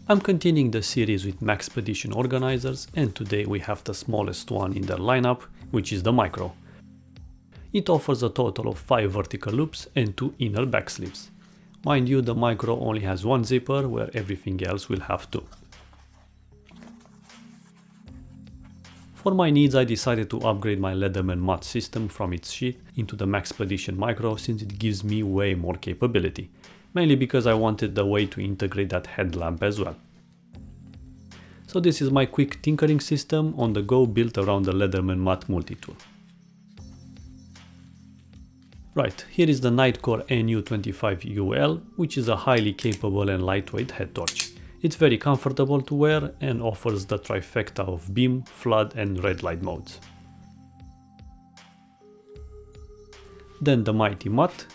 I'm continuing the series with Maxpedition organizers, and today we have the smallest one in their lineup, which is the Micro. It offers a total of 5 vertical loops and 2 inner back sleeves. Mind you, the Micro only has one zipper, where everything else will have 2. For my needs, I decided to upgrade my Leatherman MUT system from its sheath into the Maxpedition Micro, since it gives me way more capability, mainly because I wanted a way to integrate that headlamp as well. So this is my quick tinkering system on the go, built around the Leatherman MUT Multitool. Right, here is the Nightcore NU25UL, which is a highly capable and lightweight head torch. It's very comfortable to wear and offers the trifecta of beam, flood and red light modes. Then the mighty MUT.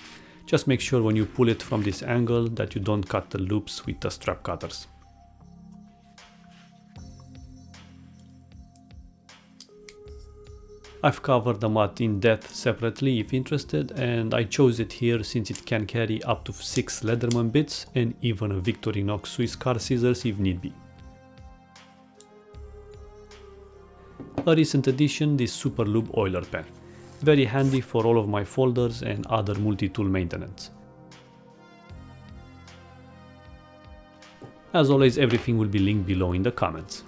Just make sure when you pull it from this angle that you don't cut the loops with the strap cutters. I've covered the MUT in depth separately if interested, and I chose it here since it can carry up to 6 Leatherman bits and even a Victorinox Swiss car scissors if need be. A recent addition, this Super Lube oiler pen. Very handy for all of my folders and other multi-tool maintenance. As always, everything will be linked below in the comments.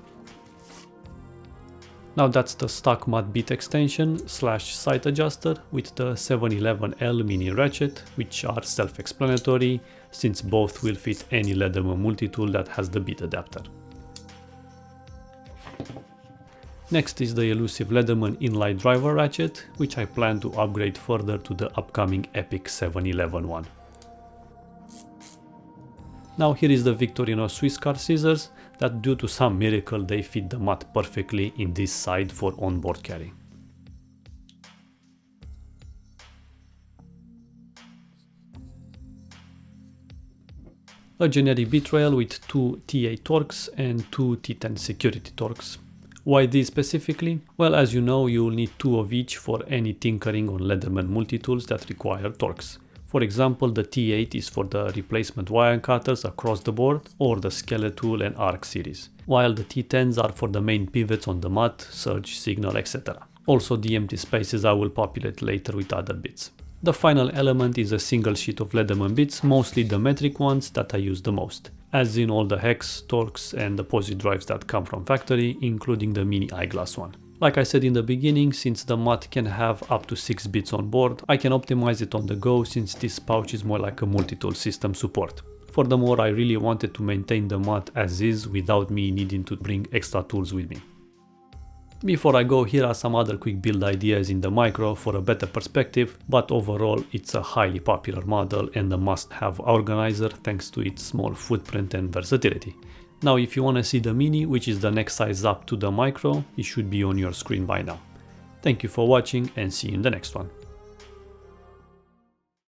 Now that's the stock MUT bit extension / sight adjuster with the 711L mini ratchet, which are self-explanatory since both will fit any Leatherman multi-tool that has the bit adapter. Next is the elusive Leatherman inline driver ratchet, which I plan to upgrade further to the upcoming epic 711 one. Now here is the Victorinox Swiss car scissors that, due to some miracle, they fit the MUT perfectly in this side for onboard carry. A generic bit rail with 2 T8 Torx and 2 T10 security Torx. Why these specifically? Well, as you know, you will need 2 of each for any tinkering on Leatherman multi-tools that require Torx. For example, the T8 is for the replacement wire cutters across the board, or the Skeletool and Arc series, while the T10s are for the main pivots on the MUT, surge, signal, etc. Also the empty spaces I will populate later with other bits. The final element is a single sheet of Leatherman bits, mostly the metric ones that I use the most, as in all the hex, Torx and the posi drives that come from factory, including the mini eyeglass one. Like I said in the beginning, since the MUT can have up to 6 bits on board, I can optimize it on the go since this pouch is more like a multi-tool system support. Furthermore, I really wanted to maintain the MUT as is without me needing to bring extra tools with me. Before I go, here are some other quick build ideas in the Micro for a better perspective, but overall it's a highly popular model and a must-have organizer thanks to its small footprint and versatility. Now if you want to see the Mini, which is the next size up to the Micro, it should be on your screen by now. Thank you for watching and see you in the next one.